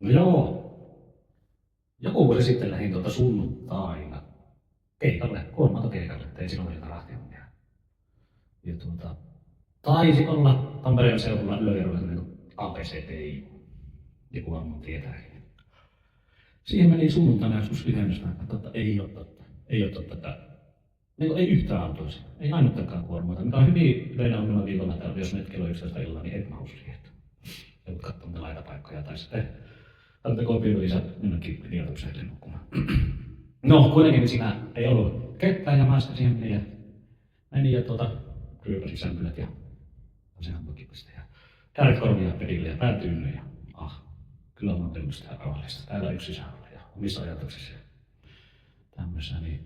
No joo, joku vuosi sitten lähdin sunnuntaina keikalle, kuorma-autokeikalle, tein silloin vielä rahtihommia. Ja taisi olla Tampereen seudulla Ylöjärvellä sellainen ABCTI, joku varmaan tietääkin. Siihen meni sunnuntaina joskus lyhennys, että ei ole totta. Ei ole totta, että ei yhtään autoisia, ei ainuttakaan kuormaa. Mikä on hyvin yleinen ongelma viikolla täällä, jos nyt kello 11 illalla, niin et mahdu siihen. Joudut katsomaan laitapaikkoja tai sitten antakoon pilvilisä jonnekin linjoitukselle nukkumaan. No, kuitenkin siinä ei ollut ketään ja mä sitten siihen menin ja ryypäsin sämpylät ja asenhanpokipista ja käärit korvia pedille ja päätyyny ja kyllä mä oon tehnyt sitä rauhallista. Täällä yksi sisällä ja omissa ajatuksissa ja tämmössä niin.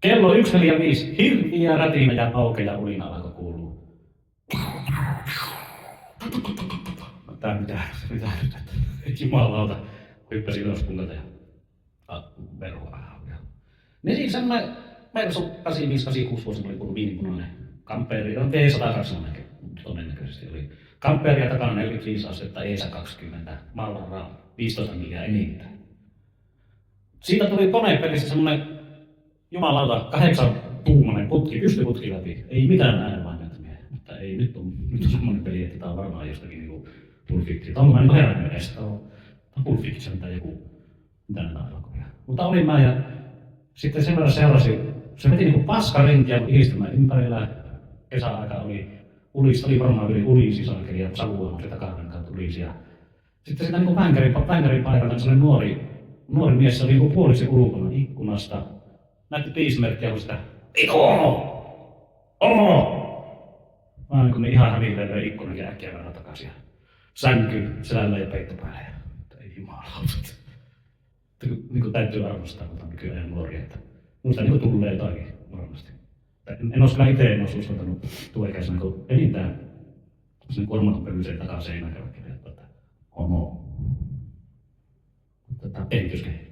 Kello 1:45, hirviä rätinä ja aukeja ulina alkoi kuuluu. Tää mitä nyt, jumalauta, hyppäsin ylös punkalta ja verhoa vähän. Niin siinä semmonen Mersu 85-86 vuosina oli kuullut viininpunainen Camperi, V102 todennäköisesti oli. Camperia takana 45 astetta, ESA 20, Mallara 15 milliä enintään. Siitä tuli konepelissä semmonen jumalauta 8-tuumainen putki, pystykutki läpi. Ei mitään äänenvaimentamia. Mutta ei, nyt on semmonen peli, että tää on varmaan jostakin niinku Pulp Fiction. Tää on mä niinku herännyt edes. Tää on Pulp Fiction tai joku, mitä näitä elokuvia. Mutta olin mä ja sitten sen verran seurasin. Se veti niinku paskarinkiä ihdistämään ympärillä. Kesäaika oli varmaan yli ulisi saakeli ja savuamaan sitä kahden kautta ulisi. Sitten sitä niinku vänkärin paikalla sellainen nuori mies, se oli niinku puoliksi ulkona ikkunasta. Näytti piismerkkiä, kun sitä Omo! Mä niin ihan häviin ikkunan ja äkkiä vähän takaisin. Sänky selällä ja peitto päälle. Ei jumalauta. Niin täytyy arvostaa, mutta nykyään nuoria. Musta niin tulee jotakin varmasti. En olisi kyllä itse uskaltanut tuoikäisenä, kun enintään sen kuorman pölyiseen takaa seinään käydä. Homo. Kehityskehitys.